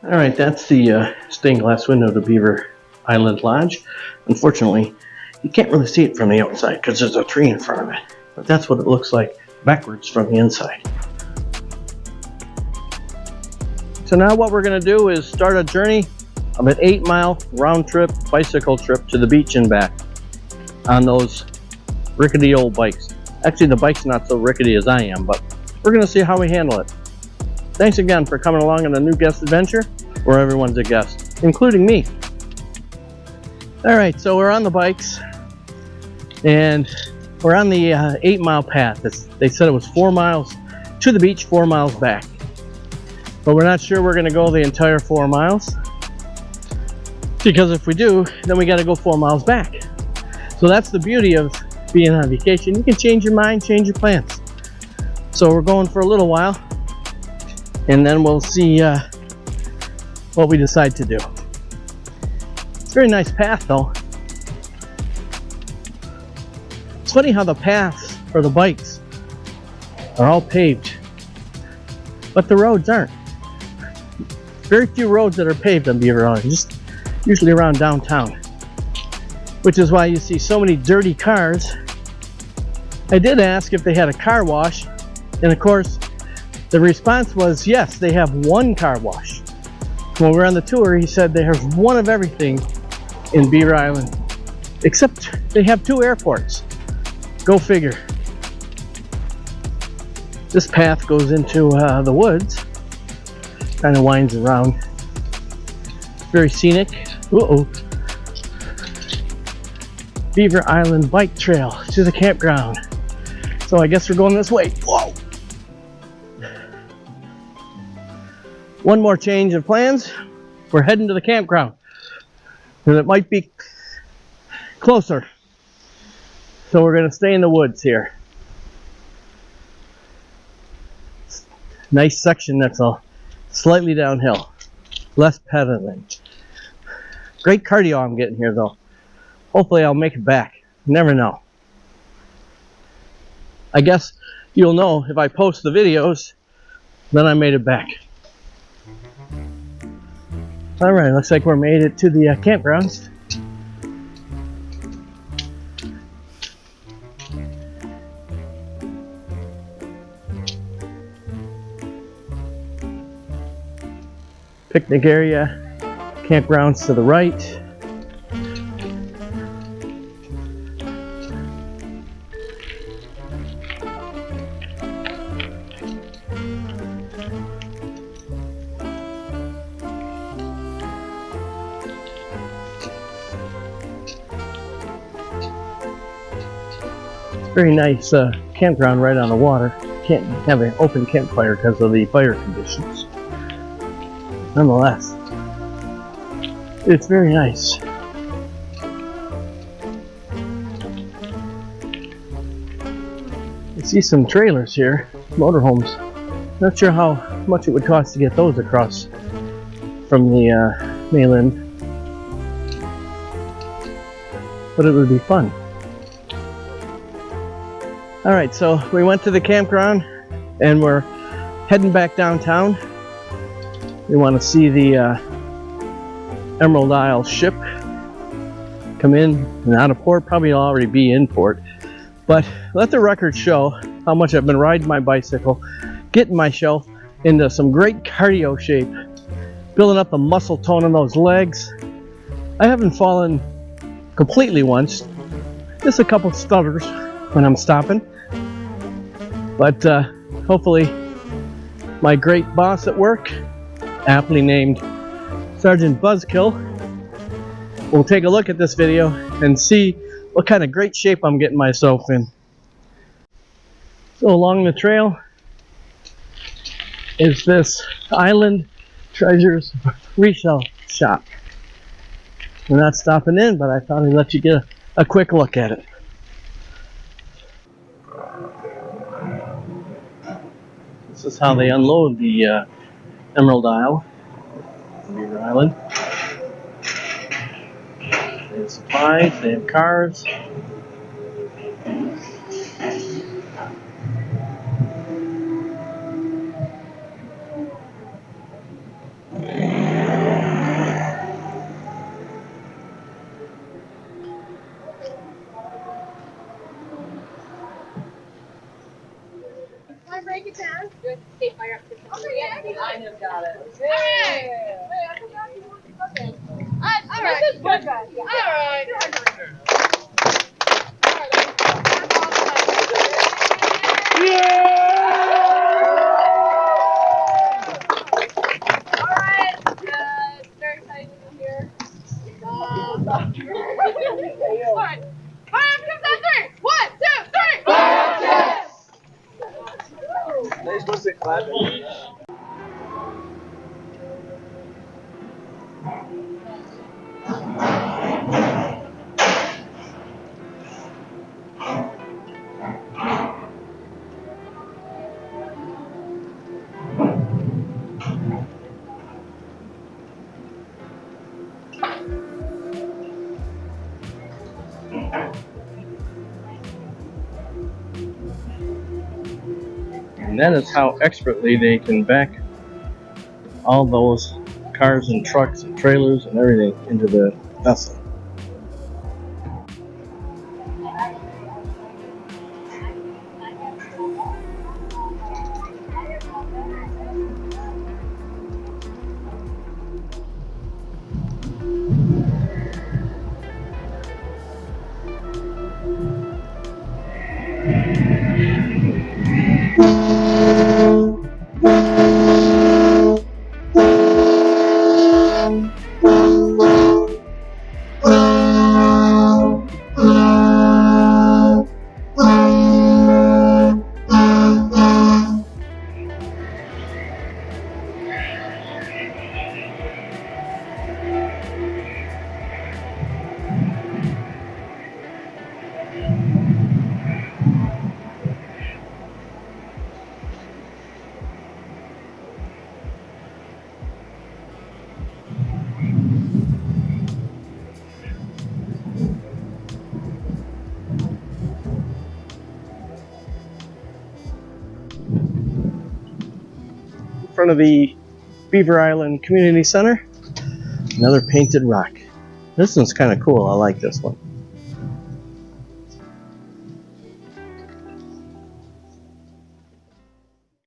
Alright, that's the stained glass window to Beaver Island Lodge. Unfortunately, you can't really see it from the outside because there's a tree in front of it. But that's what it looks like backwards from the inside. So now what we're going to do is start a journey of an 8-mile round trip bicycle trip to the beach and back on those rickety old bikes. Actually, the bike's not so rickety as I am, but we're going to see how we handle it. Thanks again for coming along on a new guest adventure where everyone's a guest, including me. Alright, so we're on the bikes and we're on the 8-mile path. They said it was 4 miles to the beach, 4 miles back. But we're not sure we're going to go the entire 4 miles, because if we do, then we got to go 4 miles back. So that's the beauty of being on vacation. You can change your mind, change your plans. So we're going for a little while, and then we'll see what we decide to do. It's a very nice path though. It's funny how the paths for the bikes are all paved, but the roads aren't. Very few roads that are paved on Beaver Island, just usually around downtown, which is why you see so many dirty cars. I did ask if they had a car wash, and of course the response was yes, they have one car wash. When we were on the tour, he said they have one of everything in Beaver Island, except they have 2 airports. Go figure. This path goes into the woods, kind of winds around. Very scenic. Uh-oh. Beaver Island bike trail to the campground. So I guess we're going this way. Whoa! One more change of plans. We're heading to the campground, and it might be closer. So we're going to stay in the woods here. Nice section that's slightly downhill, less pedaling. Great cardio I'm getting here though. Hopefully I'll make it back. You never know. I guess you'll know if I post the videos, then I made it back. Alright, looks like we're made it to the campgrounds. Picnic area, campgrounds to the right. Very nice campground right on the water. Can't have an open campfire because of the fire conditions. Nonetheless, it's very nice. You see some trailers here, motorhomes. Not sure how much it would cost to get those across from the mainland, but it would be fun. Alright, so we went to the campground and we're heading back downtown. We want to see the Emerald Isle ship come in and out of port. Probably already be in port, but let the record show how much I've been riding my bicycle, getting myself into some great cardio shape, building up the muscle tone in those legs. I haven't fallen completely once, just a couple stutters when I'm stopping, but hopefully my great boss at work, aptly named Sergeant Buzzkill, will take a look at this video and see what kind of great shape I'm getting myself in. So along the trail is this Island Treasures resale shop. We're not stopping in, but I thought I'd let you get a quick look at it. This is how they unload the Emerald Isle, Beaver Island. They have supplies, they have cars. just got it. Yeah. They're supposed to clap it. And that is how expertly they can back all those cars and trucks and trailers and everything into the vessel. In front of the Beaver Island Community Center, another painted rock. This one's kind of cool. I like this one.